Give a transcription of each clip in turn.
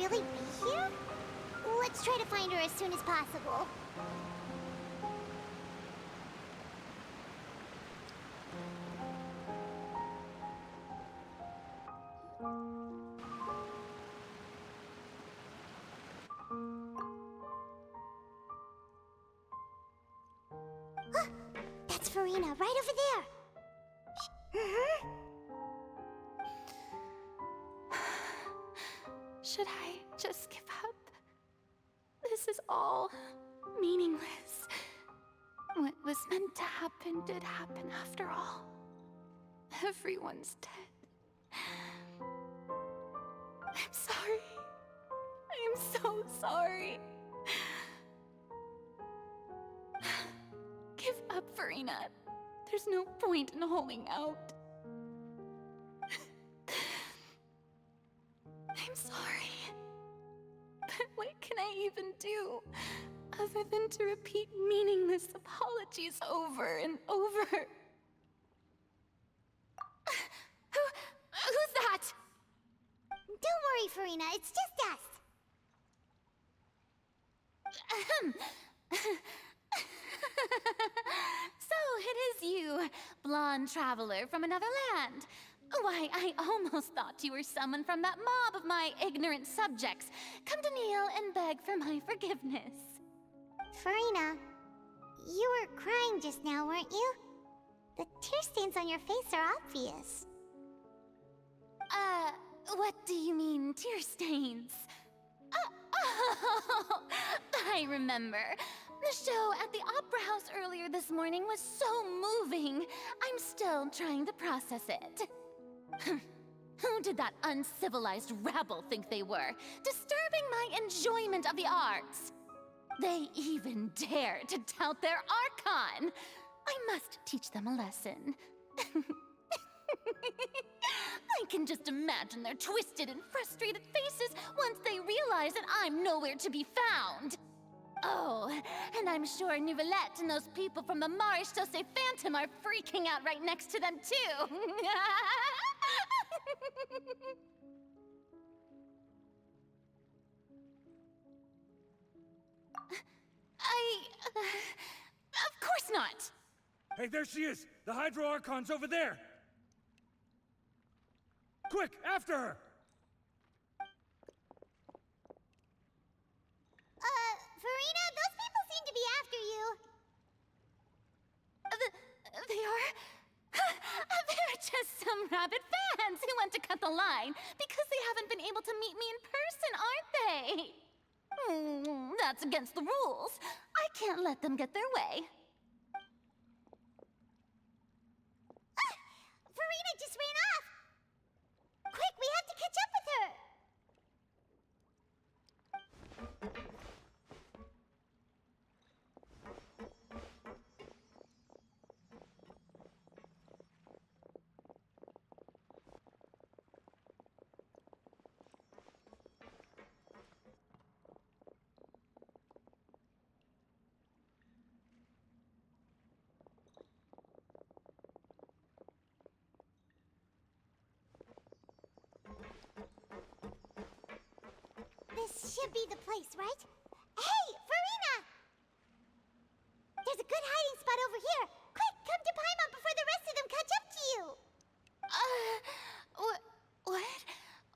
really be here? Let's try to find her as soon as possible. That's Farina, right over there. Should I just give up? This is all meaningless. What was meant to happen did happen after all. Everyone's dead. I'm sorry. I'm so sorry. Give up, Farina. There's no point in holding out. I'm sorry. But what can I even do other than to repeat meaningless apologies over and over? Who's that? Don't worry, Farina, it's just us. So it is you, blonde traveler from another land. Why, I almost thought you were someone from that mob of my ignorant subjects, come to kneel and beg for my forgiveness. Farina, you were crying just now, weren't you? The tear stains on your face are obvious. What do you mean, tear stains? Oh, I remember. The show at the Opera House earlier this morning was so moving. I'm still trying to process it. Who did that uncivilized rabble think they were, disturbing my enjoyment of the arts? They even dare to tout their archon. I must teach them a lesson. I can just imagine their twisted and frustrated faces once they realize that I'm nowhere to be found. Oh, and I'm sure Nouvellette and those people from the Maréchal Phantom are freaking out right next to them, too. Of course not. Hey, there she is! The Hydro Archon's over there! Quick, after her! Farina, those people seem to be after you. They are? They're just some rabid fans who want to cut the line because they haven't been able to meet me in person, aren't they? That's against the rules. I can't let them get their way. Farina just ran off! Quick, we have to catch up with her! This should be the place, right? Hey, Farina! There's a good hiding spot over here. Quick, come to Paimon before the rest of them catch up to you.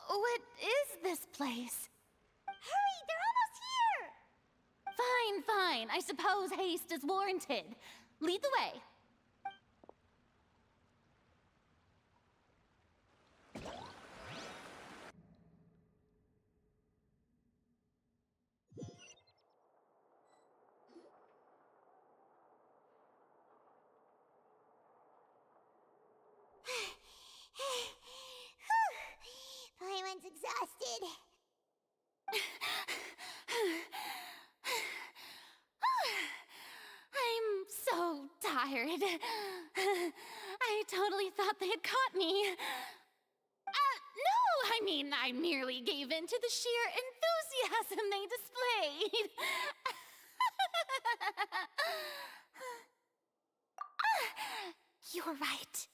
What is this place? Hurry, they're almost here. Fine. I suppose haste is warranted. Lead the way. Paimon's exhausted. I'm so tired. I totally thought they had caught me. No, I mean, I merely gave in to the sheer enthusiasm they displayed. You're right.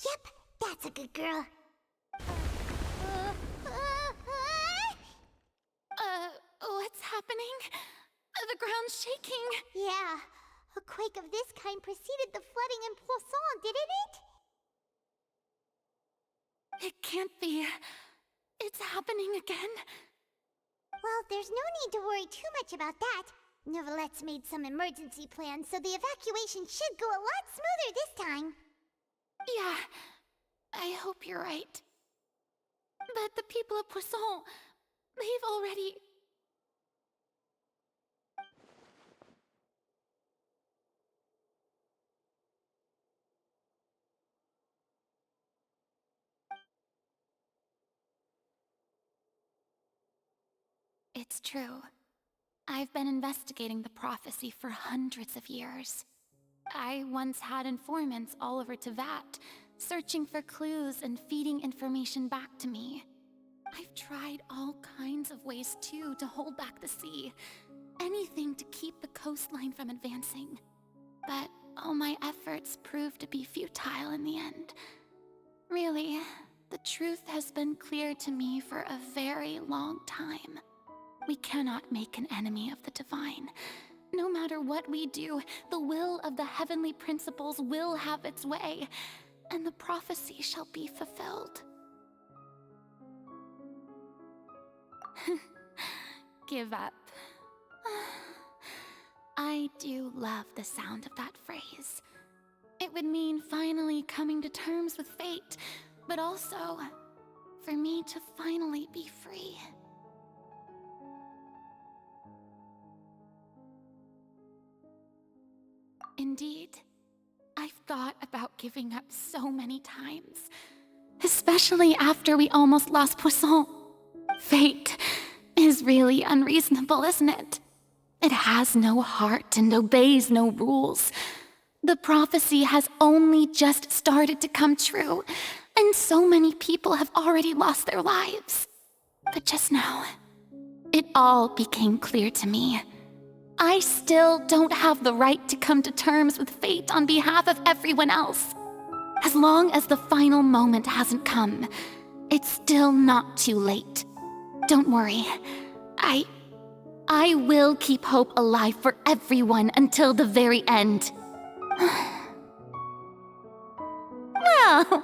Yep, that's a good girl. What's happening? The ground's shaking. Yeah, a quake of this kind preceded the flooding in Poisson, didn't it? It can't be. It's happening again. Well, there's no need to worry too much about that. Novelette's made some emergency plans, so the evacuation should go a lot smoother this time. Yeah, I hope you're right. But the people of Poisson, they've already... It's true. I've been investigating the prophecy for hundreds of years. I once had informants all over Tevat, searching for clues and feeding information back to me. I've tried all kinds of ways, too, to hold back the sea. Anything to keep the coastline from advancing. But all my efforts proved to be futile in the end. Really, the truth has been clear to me for a very long time. We cannot make an enemy of the divine. No matter what we do, the will of the heavenly principles will have its way, and the prophecy shall be fulfilled. Give up. I do love the sound of that phrase. It would mean finally coming to terms with fate, but also for me to finally be free. Indeed, I've thought about giving up so many times, especially after we almost lost Poisson. Fate is really unreasonable, isn't it? It has no heart and obeys no rules. The prophecy has only just started to come true, and so many people have already lost their lives. But just now, it all became clear to me. I still don't have the right to come to terms with fate on behalf of everyone else. As long as the final moment hasn't come, it's still not too late. Don't worry. I will keep hope alive for everyone until the very end. Well,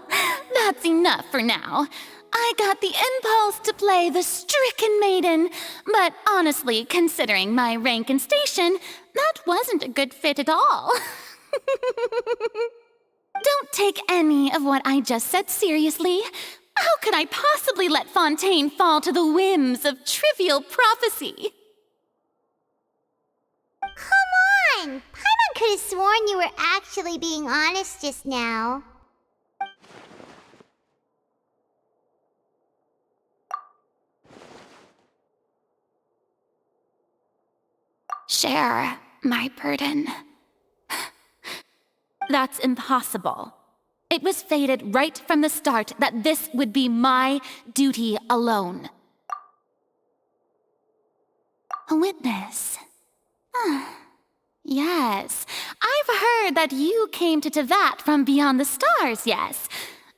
that's enough for now. I got the impulse to play the stricken maiden, but honestly, considering my rank and station, that wasn't a good fit at all. Don't take any of what I just said seriously. How could I possibly let Fontaine fall to the whims of trivial prophecy? Come on! Paimon could have sworn you were actually being honest just now. Share my burden. That's impossible. It was fated right from the start that this would be my duty alone. A witness. Yes, I've heard that you came to Tevat from beyond the stars, yes.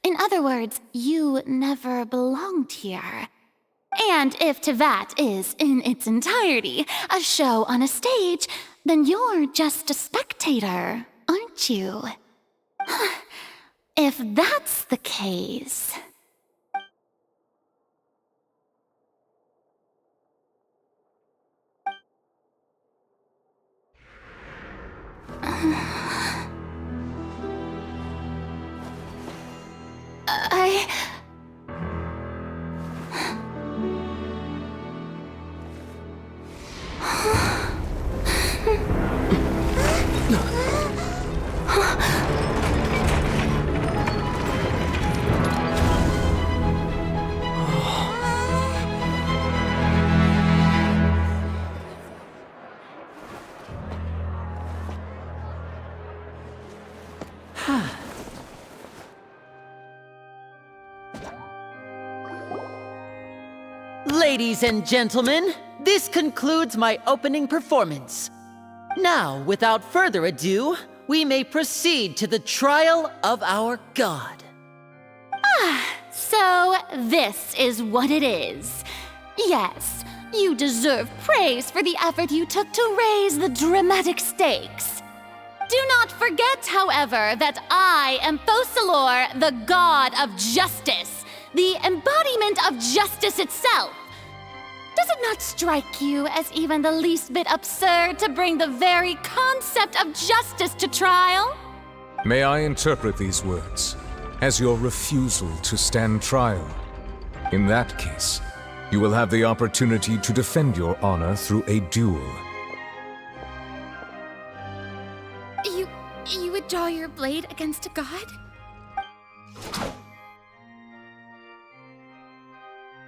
In other words, you never belonged here. And if Tevat is, in its entirety, a show on a stage, then you're just a spectator, aren't you? If that's the case... Ladies and gentlemen, this concludes my opening performance. Now, without further ado, we may proceed to the trial of our god. So this is what it is. Yes, You deserve praise for the effort you took to raise the dramatic stakes. Do not forget, however, that I am Focalor, the god of justice, the embodiment of justice itself. Does it not strike you as even the least bit absurd to bring the very concept of justice to trial? May I interpret these words as your refusal to stand trial? In that case, you will have the opportunity to defend your honor through a duel. You would draw your blade against a god?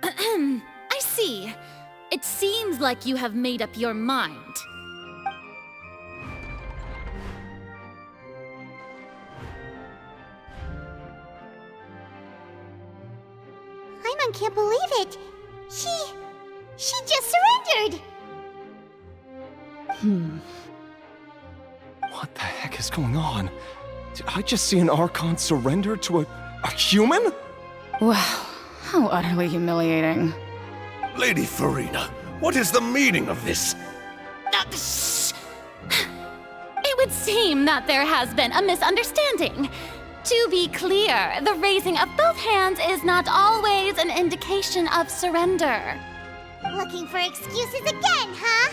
I see. It seems like you have made up your mind. Paimon can't believe it. She just surrendered. What the heck is going on? Did I just see an Archon surrender to a human? Wow, how utterly humiliating. Lady Farina, what is the meaning of this? It would seem that there has been a misunderstanding. To be clear, the raising of both hands is not always an indication of surrender. Looking for excuses again, huh?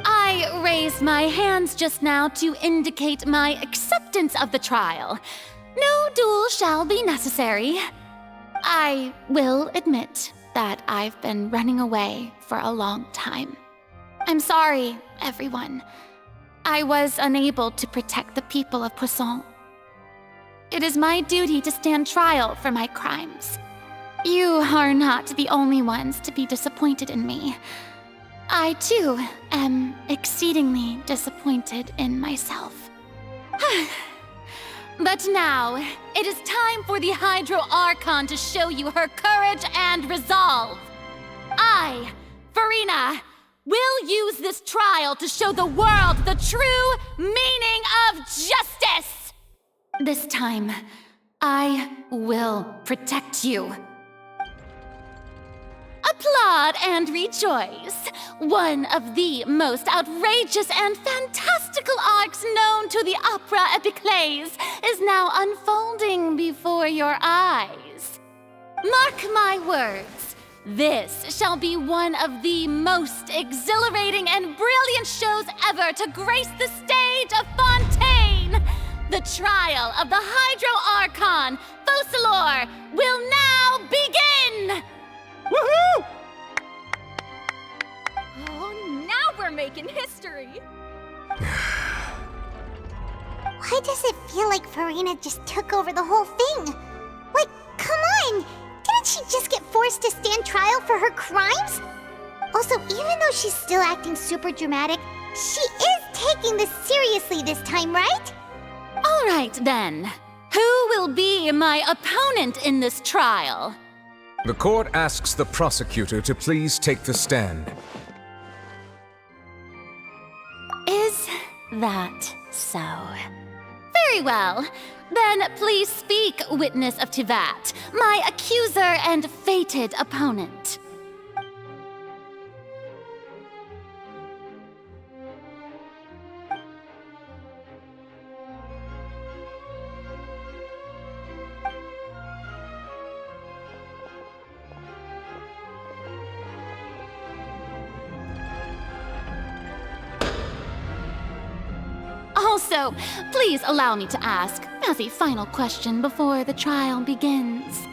I raised my hands just now to indicate my acceptance of the trial. No duel shall be necessary. I will admit that I've been running away for a long time. I'm sorry, everyone. I was unable to protect the people of Poisson. It is my duty to stand trial for my crimes. You are not the only ones to be disappointed in me. I, too, am exceedingly disappointed in myself. But now, it is time for the Hydro Archon to show you her courage and resolve. I, Farina, will use this trial to show the world the true meaning of justice! This time, I will protect you. Applaud and rejoice! One of the most outrageous and fantastical arcs known to the opera epiclese is now unfolding before your eyes. Mark my words, this shall be one of the most exhilarating and brilliant shows ever to grace the stage of Fontaine! The trial of the Hydro Archon, Focalor, will now begin! Woohoo! Oh, now we're making history! Why does it feel like Farina just took over the whole thing? Like, come on! Didn't she just get forced to stand trial for her crimes? Also, even though she's still acting super dramatic, she is taking this seriously this time, right? All right, then. Who will be my opponent in this trial? The court asks the prosecutor to please take the stand. Is that so? Very well. Then please speak, witness of Tivat, my accuser and fated opponent. Also, please allow me to ask, as a final question before the trial begins.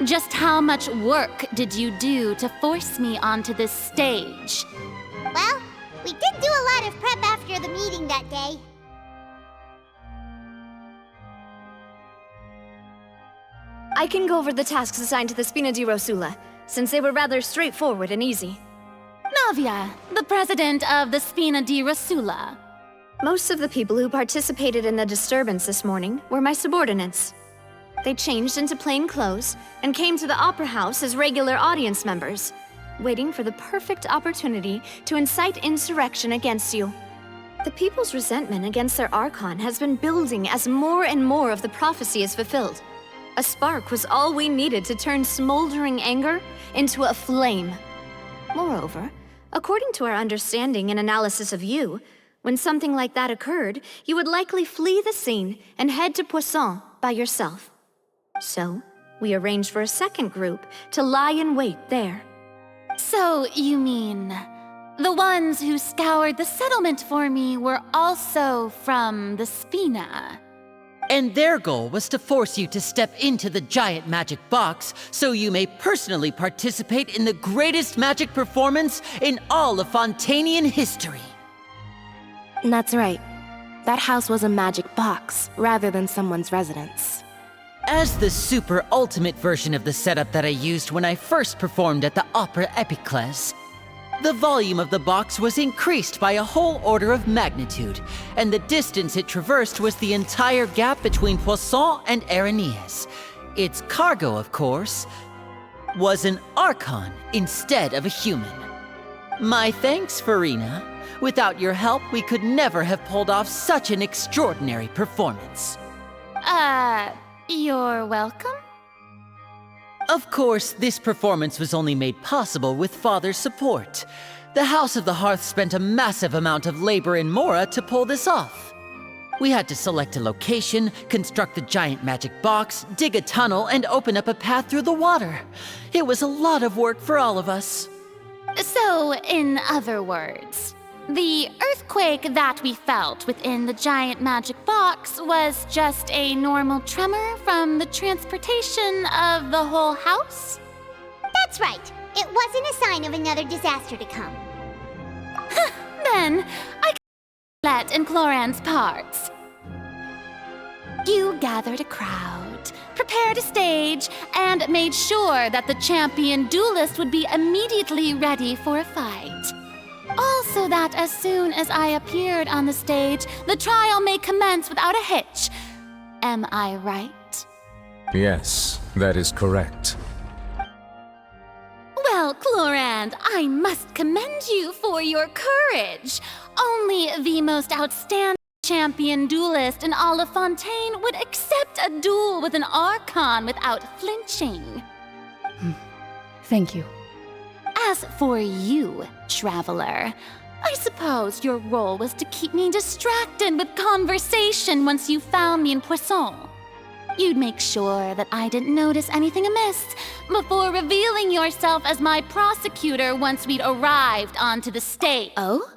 Just how much work did you do to force me onto this stage? Well, we did do a lot of prep after the meeting that day. I can go over the tasks assigned to the Spina di Rosula, since they were rather straightforward and easy. Navia, the president of the Spina di Rosula. Most of the people who participated in the disturbance this morning were my subordinates. They changed into plain clothes and came to the Opera House as regular audience members, waiting for the perfect opportunity to incite insurrection against you. The people's resentment against their Archon has been building as more and more of the prophecy is fulfilled. A spark was all we needed to turn smoldering anger into a flame. Moreover, according to our understanding and analysis of you, when something like that occurred, you would likely flee the scene and head to Poisson by yourself. So, we arranged for a second group to lie in wait there. So, you mean the ones who scoured the settlement for me were also from the Spina? And their goal was to force you to step into the giant magic box so you may personally participate in the greatest magic performance in all of Fontanian history. That's right. That house was a magic box, rather than someone's residence. As the super ultimate version of the setup that I used when I first performed at the Opera Epiclese, the volume of the box was increased by a whole order of magnitude, and the distance it traversed was the entire gap between Poisson and Areneas. Its cargo, of course, was an Archon instead of a human. My thanks, Farina. Without your help, we could never have pulled off such an extraordinary performance. You're welcome? Of course, this performance was only made possible with Father's support. The House of the Hearth spent a massive amount of labor in Mora to pull this off. We had to select a location, construct the giant magic box, dig a tunnel, and open up a path through the water. It was a lot of work for all of us. So, in other words, the earthquake that we felt within the giant magic box was just a normal tremor from the transportation of the whole house? That's right. It wasn't a sign of another disaster to come. Then, I can let in Cloran's parts. You gathered a crowd, prepared a stage, and made sure that the champion duelist would be immediately ready for a fight. Also that as soon as I appeared on the stage, the trial may commence without a hitch. Am I right? Yes, that is correct. Well, Clorand, I must commend you for your courage. Only the most outstanding champion duelist in all of Fontaine would accept a duel with an Archon without flinching. Thank you. As for you, Traveler, I suppose your role was to keep me distracted with conversation once you found me in Poisson. You'd make sure that I didn't notice anything amiss before revealing yourself as my prosecutor once we'd arrived onto the stage. Oh?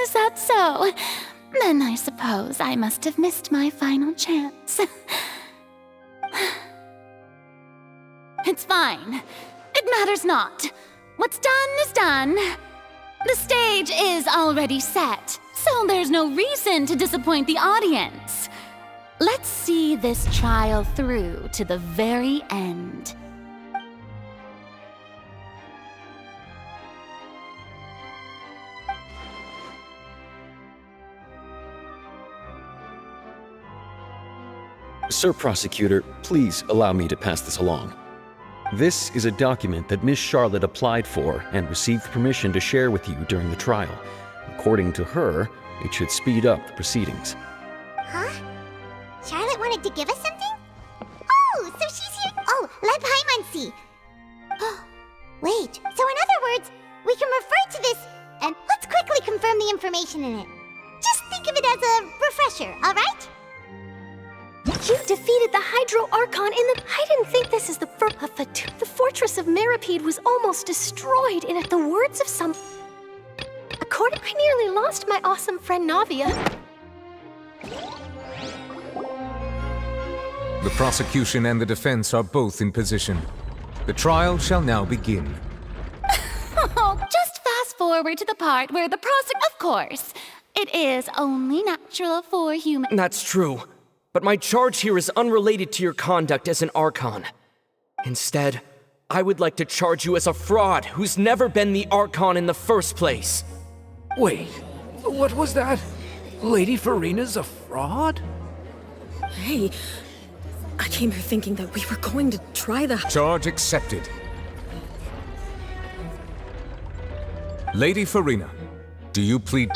Is that so? Then I suppose I must have missed my final chance. It's fine. It matters not. What's done is done. The stage is already set, so there's no reason to disappoint the audience. Let's see this trial through to the very end. Sir Prosecutor, please allow me to pass this along. This is a document that Miss Charlotte applied for and received permission to share with you during the trial. According to her, it should speed up the proceedings. Huh? Charlotte wanted to give us something? Oh, so she's here. Oh, let Paimon see. Oh, wait. So in other words, we can refer to this, and let's quickly confirm the information in it. Just think of it as a refresher, all right? You defeated the Hydro Archon in the... I didn't think this is the first... The fortress of Meripede was almost destroyed, and at the words of some... I nearly lost my awesome friend Navia. The prosecution and the defense are both in position. The trial shall now begin. Oh, just fast forward to the part where the Of course, it is only natural for humans. That's true. But my charge here is unrelated to your conduct as an Archon. Instead, I would like to charge you as a fraud who's never been the Archon in the first place. Wait, what was that? Lady Farina's a fraud? Hey, I came here thinking that we were going to try the... Charge accepted. Lady Farina, do you plead...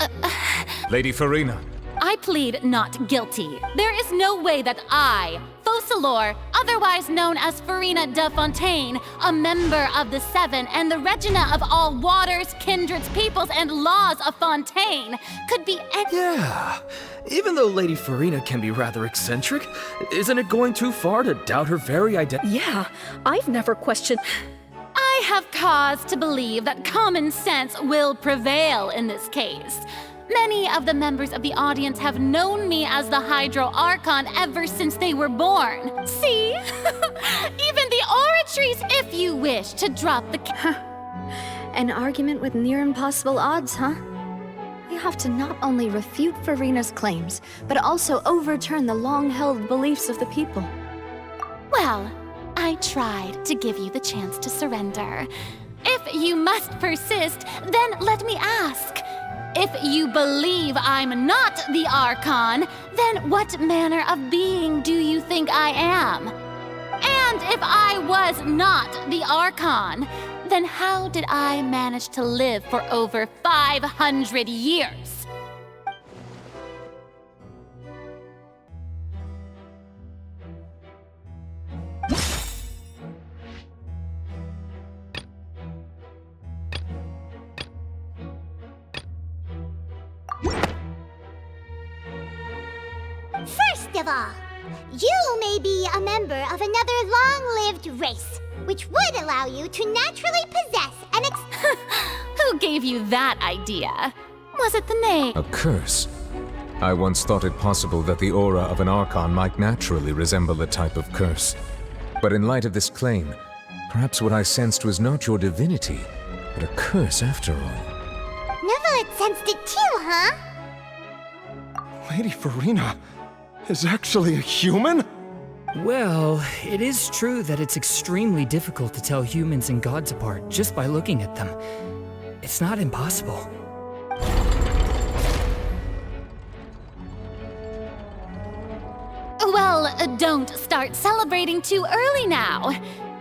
Lady Farina. I plead not guilty. There is no way that I, Focalor, otherwise known as Farina de Fontaine, a member of the Seven and the Regina of all waters, kindreds, peoples, and laws of Fontaine, could be any— Yeah, even though Lady Farina can be rather eccentric, isn't it going too far to doubt her very identity? Yeah, I've never questioned— I have cause to believe that common sense will prevail in this case. Many of the members of the audience have known me as the Hydro Archon ever since they were born. See? Even the oratories, if you wish to drop the— An argument with near impossible odds, huh? We have to not only refute Farina's claims, but also overturn the long-held beliefs of the people. Well, I tried to give you the chance to surrender. If you must persist, then let me ask. If you believe I'm not the Archon, then what manner of being do you think I am? And if I was not the Archon, then how did I manage to live for over 500 years? First of all, you may be a member of another long-lived race, which would allow you to naturally possess an Who gave you that idea? Was it the name? A curse? I once thought it possible that the aura of an Archon might naturally resemble a type of curse. But in light of this claim, perhaps what I sensed was not your divinity, but a curse after all. Neverlet sensed it too, huh? Lady Farina is actually a human? Well, it is true that it's extremely difficult to tell humans and gods apart just by looking at them. It's not impossible. Well, don't start celebrating too early now.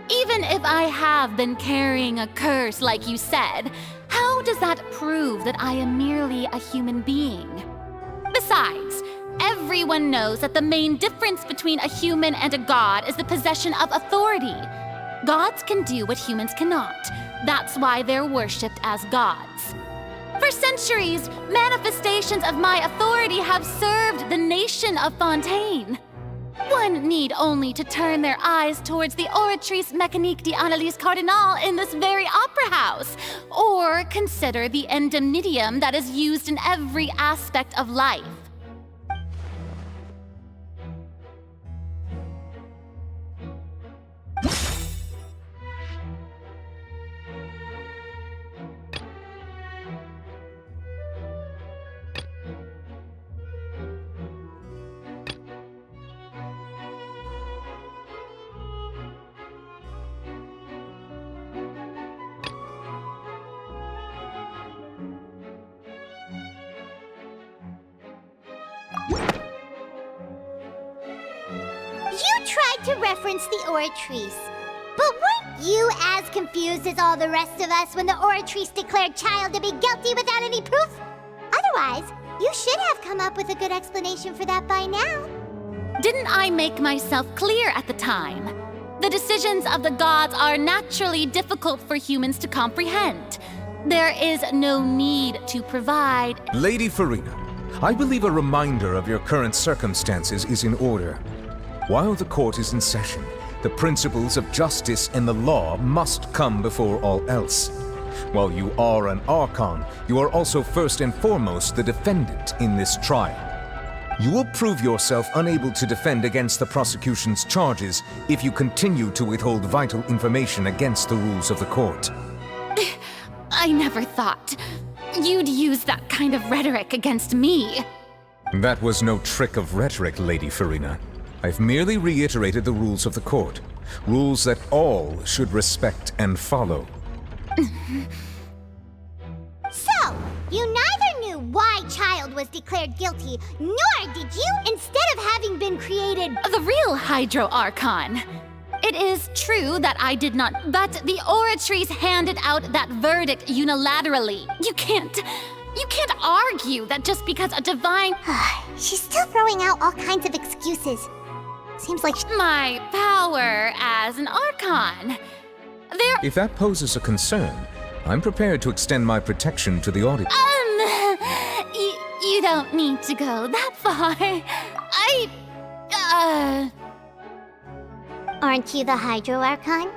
Even if I have been carrying a curse like you said, how does that prove that I am merely a human being? Besides, everyone knows that the main difference between a human and a god is the possession of authority. Gods can do what humans cannot. That's why they're worshipped as gods. For centuries, manifestations of my authority have served the nation of Fontaine. One need only to turn their eyes towards the Oratrice Mécanique d'Analyse Cardinal in this very opera house, or consider the indemnitium that is used in every aspect of life. You tried to reference the Oratrice. But weren't you as confused as all the rest of us when the Oratrice declared Child to be guilty without any proof? Otherwise, you should have come up with a good explanation for that by now. Didn't I make myself clear at the time? The decisions of the gods are naturally difficult for humans to comprehend. There is no need to provide— Lady Farina, I believe a reminder of your current circumstances is in order. While the court is in session, the principles of justice and the law must come before all else. While you are an Archon, you are also first and foremost the defendant in this trial. You will prove yourself unable to defend against the prosecution's charges if you continue to withhold vital information against the rules of the court. I never thought you'd use that kind of rhetoric against me. That was no trick of rhetoric, Lady Farina. I've merely reiterated the rules of the court. Rules that all should respect and follow. So, you neither knew why Child was declared guilty, nor did you, instead of having been created— The real Hydro Archon. It is true that I did not, but the oratories handed out that verdict unilaterally. You can't argue that just because a divine... She's still throwing out all kinds of excuses. Seems like my power as an Archon. If that poses a concern, I'm prepared to extend my protection to the audience. You don't need to go that far. Aren't you the Hydro Archon?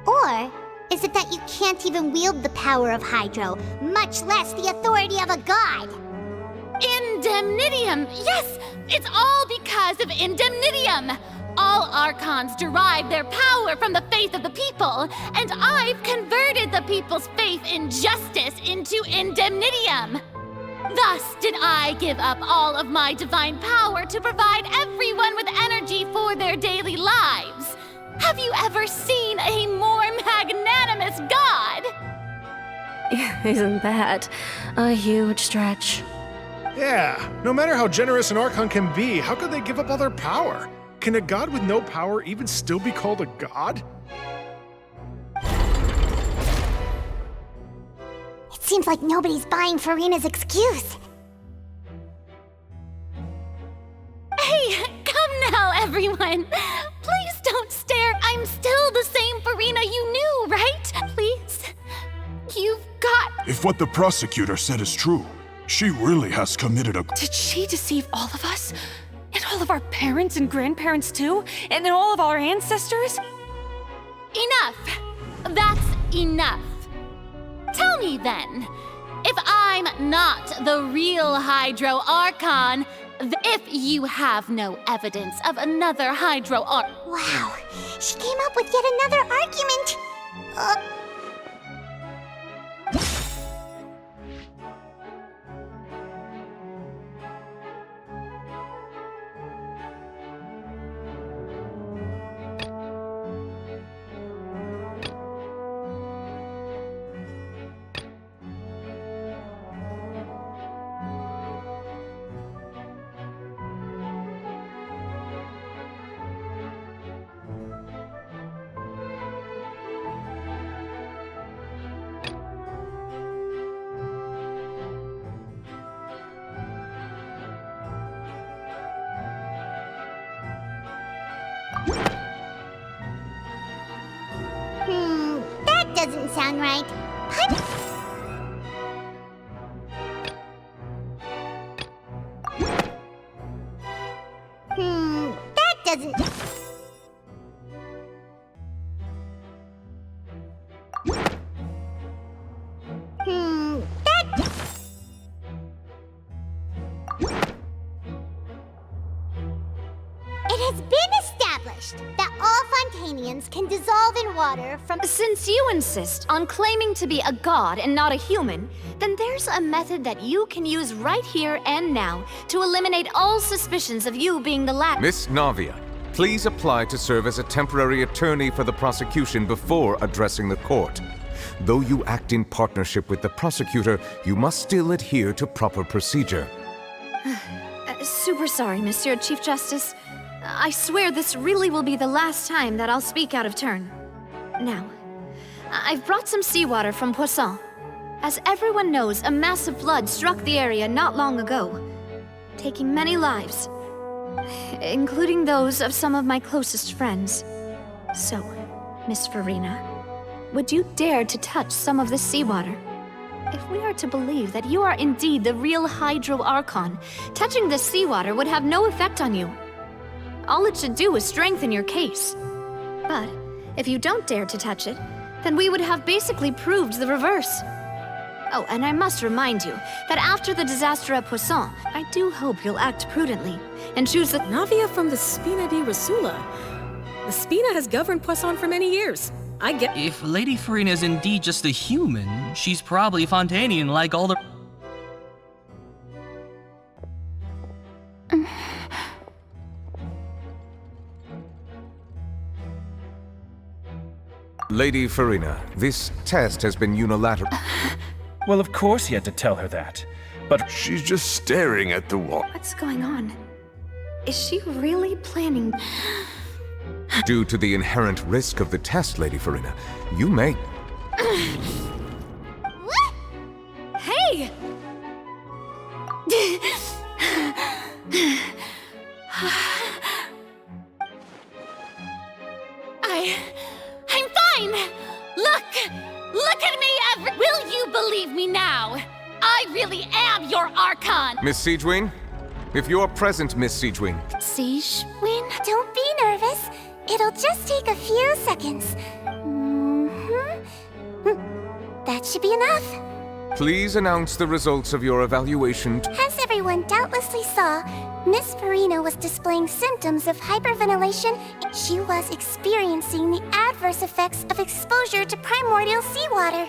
Or is it that you can't even wield the power of Hydro, much less the authority of a god? Indemnitium! Yes! It's all because of Indemnitium! All Archons derive their power from the faith of the people, and I've converted the people's faith in justice into Indemnitium! Thus did I give up all of my divine power to provide everyone with energy for their daily lives. Have you ever seen a more magnanimous god? Isn't that a huge stretch? Yeah, no matter how generous an Archon can be, how could they give up all their power? Can a god with no power even still be called a god? It seems like nobody's buying Furina's excuse. Hey, come now, everyone! Please don't stare. I'm still the same Furina you knew, right? Please. You've got... If what the prosecutor said is true, she really has committed a... Did she deceive all of us? And all of our parents and grandparents too? And then all of our ancestors? Enough! That's enough. Tell me then, if I'm not the real Hydro Archon, if you have no evidence of another Hydro Archon... Wow, she came up with yet another argument! That doesn't sound right. That doesn't... It has been established that all Fontanians can dissolve in water from... Since you insist on claiming to be a god and not a human, then there's a method that you can use right here and now to eliminate all suspicions of you being the latter. Miss Navia, please apply to serve as a temporary attorney for the prosecution before addressing the court. Though you act in partnership with the prosecutor, you must still adhere to proper procedure. Super sorry, Monsieur Chief Justice. I swear this really will be the last time that I'll speak out of turn. Now, I've brought some seawater from Poisson. As everyone knows, a massive flood struck the area not long ago, taking many lives, including those of some of my closest friends. So, Miss Furina, would you dare to touch some of this seawater? If we are to believe that you are indeed the real Hydro Archon, touching this seawater would have no effect on you. All it should do is strengthen your case. But if you don't dare to touch it, then we would have basically proved the reverse. Oh, and I must remind you that after the disaster at Poisson, I do hope you'll act prudently and choose the... Navia from the Spina di Rasula. The Spina has governed Poisson for many years. I get... If Lady Furina is indeed just a human, she's probably Fontanian like all the... Lady Furina, this test has been unilateral. Well, of course he had to tell her that. But she's just staring at the wall. What's going on? Is she really planning... Due to the inherent risk of the test, Lady Farina, you may... What? Hey! I'm fine! Look at me, Will you believe me now? I really am your Archon! Miss Siegewin? If you are present, Miss Siegewin. Siegewin? Don't be nervous. It'll just take a few seconds. That should be enough. Please announce the results of your evaluation. As everyone doubtlessly saw, Miss Farina was displaying symptoms of hyperventilation. She was experiencing the adverse effects of exposure to primordial seawater.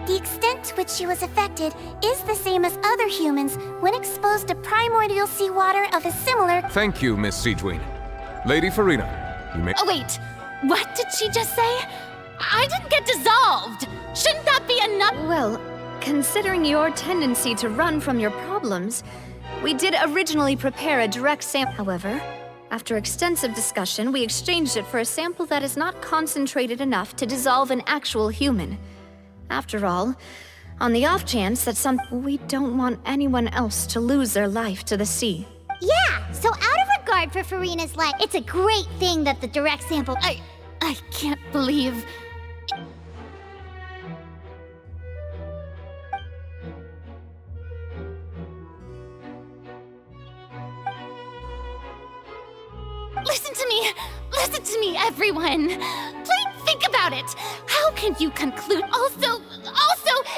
The extent to which she was affected is the same as other humans when exposed to primordial seawater of a similar... Thank you, Miss Siegewin. Lady Farina, you may... Oh wait, what did she just say? I didn't get dissolved! Shouldn't that be enough? Well, considering your tendency to run from your problems, we did originally prepare a direct sample. However, after extensive discussion, we exchanged it for a sample that is not concentrated enough to dissolve an actual human. After all, on the off chance that we don't want anyone else to lose their life to the sea. Yeah, so out of regard for Farina's life, it's a great thing that the direct sample... I can't believe... Listen to me, everyone! Please think about it! How can you conclude also,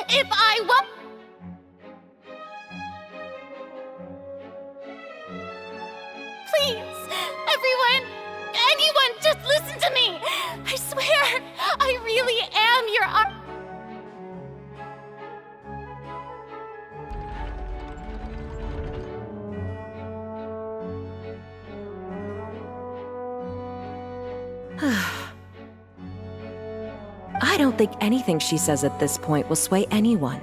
if I were... Please, everyone, anyone, just listen to me! I swear, I really am your... I don't think anything she says at this point will sway anyone.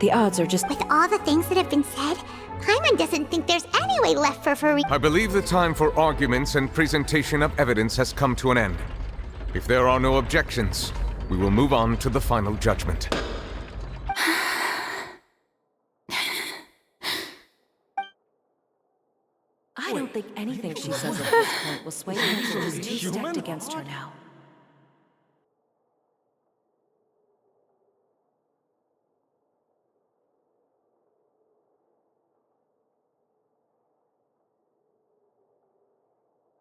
The odds are just... With all the things that have been said, Paimon doesn't think there's any way left for Farina. I believe the time for arguments and presentation of evidence has come to an end. If there are no objections, we will move on to the final judgment. I don't think anything she says at this point will sway anyone who's too stacked against her now.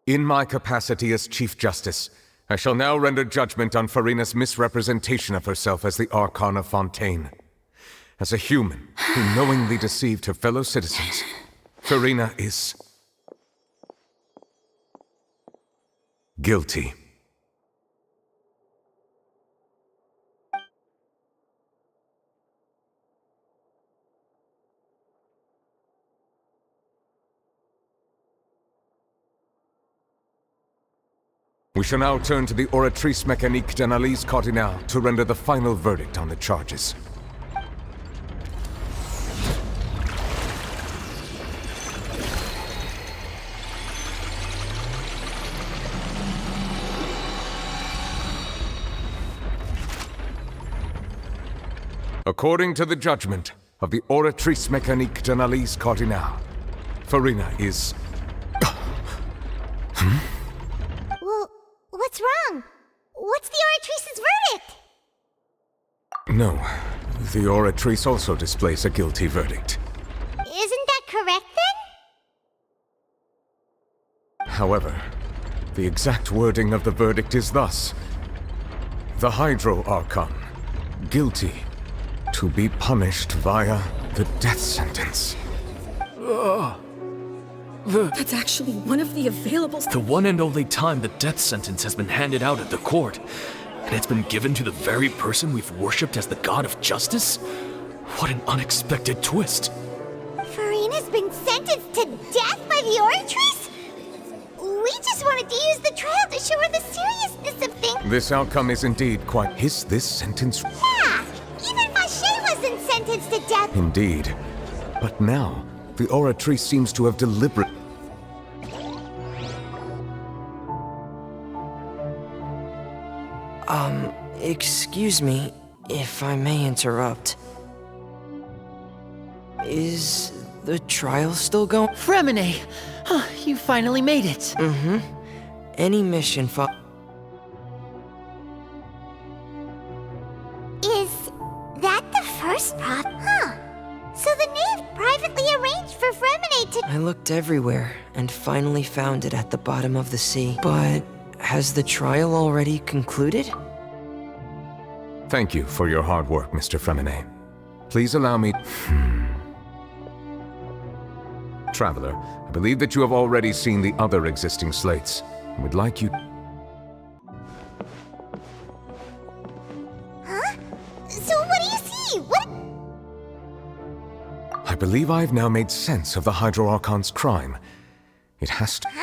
In my capacity as Chief Justice, I shall now render judgment on Farina's misrepresentation of herself as the Archon of Fontaine. As a human who knowingly deceived her fellow citizens, Farina is... guilty. We shall now turn to the Oratrice Mécanique d'Analyse Cardinale to render the final verdict on the charges. According to the judgment of the Oratrice Mécanique d'Analyse Cardinale, Farina is... Well, what's wrong? What's the Oratrice's verdict? No, the Oratrice also displays a guilty verdict. Isn't that correct then? However, the exact wording of the verdict is thus: the Hydro Archon, guilty, to be punished via the death sentence. That's actually one of the available... The one and only time the death sentence has been handed out at the court. And it's been given to the very person we've worshipped as the god of justice? What an unexpected twist. Farina's been sentenced to death by the Oratrice? We just wanted to use the trial to show her the seriousness of things. This outcome is indeed quite... Is this sentence... Yeah! Even Vacher wasn't sentenced to death! Indeed. But now, the Oratrice seems to have Excuse me, if I may interrupt. Is the trial still going? Fremine! You finally made it! Mm-hmm. Any mission Is that the first prop? Huh. So the knave privately arranged for Fremine to— I looked everywhere and finally found it at the bottom of the sea. But has the trial already concluded? Thank you for your hard work, Mr. Fremine. Please allow me— Traveler, I believe that you have already seen the other existing slates. I would like you— Huh? So what do you see? What— I believe I have now made sense of the Hydro Archon's crime. It has to— Huh?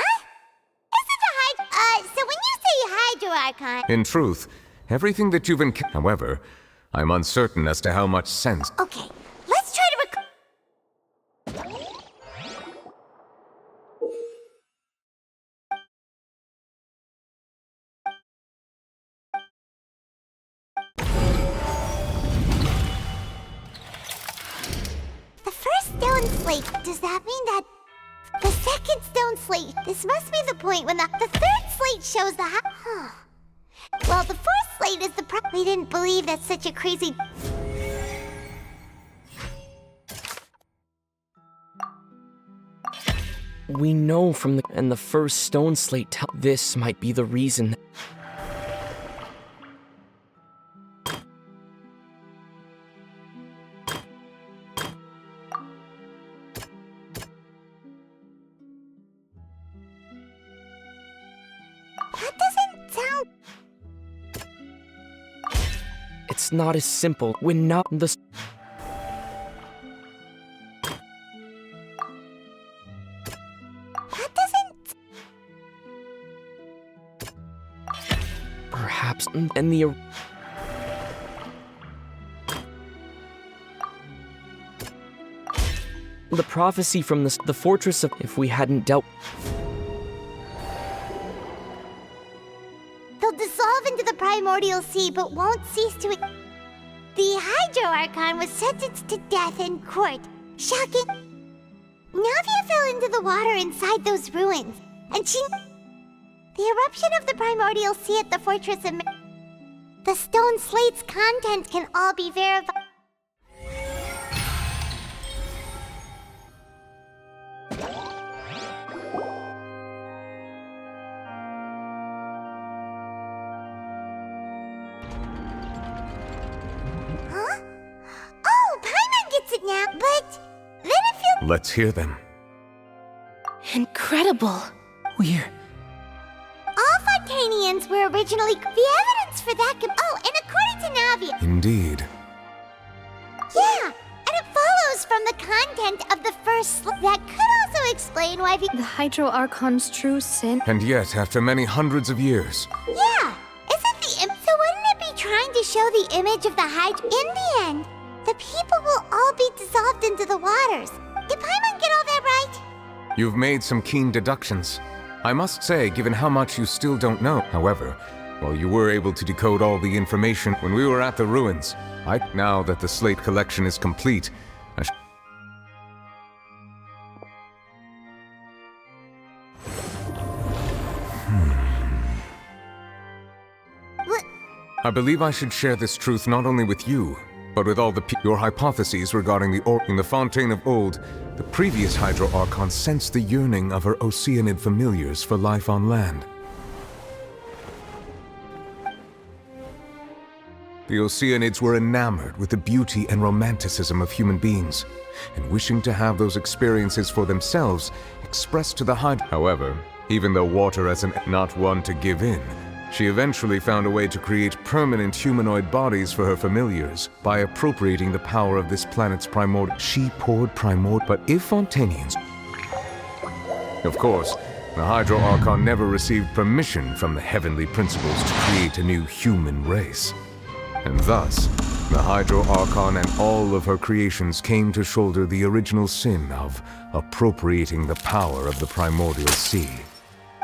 So when you say Hydro Archon— In truth, everything that you've encountered— However, I'm uncertain as to how much sense— Okay, let's try to The first stone slate, does that mean that the second stone slate, this must be the point when the third slate shows the well, the fourth slate is the we didn't believe that such a crazy— We know from the first stone slate this might be the reason. That doesn't sound— It's not as simple when not the— That doesn't— Perhaps in the— The prophecy from the fortress of— If we hadn't dealt— They'll dissolve into the primordial sea, but won't cease to— The Hydro Archon was sentenced to death in court. Shocking. Navia fell into the water inside those ruins, and she— The eruption of the primordial sea at the fortress of— The stone slate's contents can all be verified. Huh? Oh, Paimon gets it now, but then it feels— Let's hear them. Incredible. We're— All Fontanians were originally— The evidence for that could— Oh, and according to Navia— Indeed. Yeah, and it follows from the content of the first that could also explain why The Hydro Archon's true sin. And yet, after many hundreds of years, Yeah, isn't the so wouldn't it be trying to show the image of the Hydro? In the end, the people will all be dissolved into the waters. Did Paimon get all that right? you've made some keen deductions. I must say, given how much you still don't know, however, while you were able to decode all the information when we were at the ruins, now that the slate collection is complete, I believe I should share this truth not only with you, but with all your hypotheses regarding in the Fontaine of Old. The previous Hydro Archon sensed the yearning of her Oceanid familiars for life on land. The Oceanids were enamored with the beauty and romanticism of human beings, and wishing to have those experiences for themselves, expressed to the Hydro. However, even though water as not one to give in, she eventually found a way to create permanent humanoid bodies for her familiars by appropriating the power of this planet's primordial. She poured primordial. But if Fontanians... Of course, the Hydro Archon never received permission from the heavenly principles to create a new human race. And thus, the Hydro Archon and all of her creations came to shoulder the original sin of appropriating the power of the primordial sea.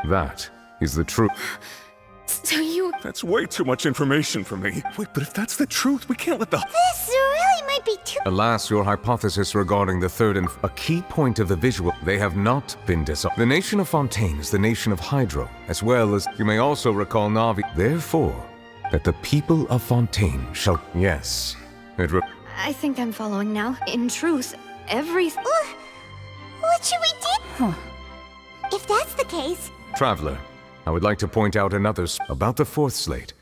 That is the truth. So you to... That's way too much information for me. Wait, but if that's the truth, we can't let the... This really might be too... Alas, your hypothesis regarding the third and a key point of the visual, they have not been dissolved. The nation of Fontaine is the nation of Hydro, as well as, you may also recall Navi. Therefore, that the people of Fontaine shall... Yes, I think I'm following now. In truth, everything... What should we do? If that's the case... Traveler, I would like to point out another about the fourth slate.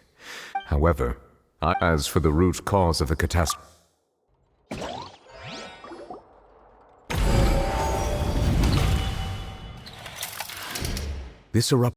However, as for the root cause of the catastrophe... This eruption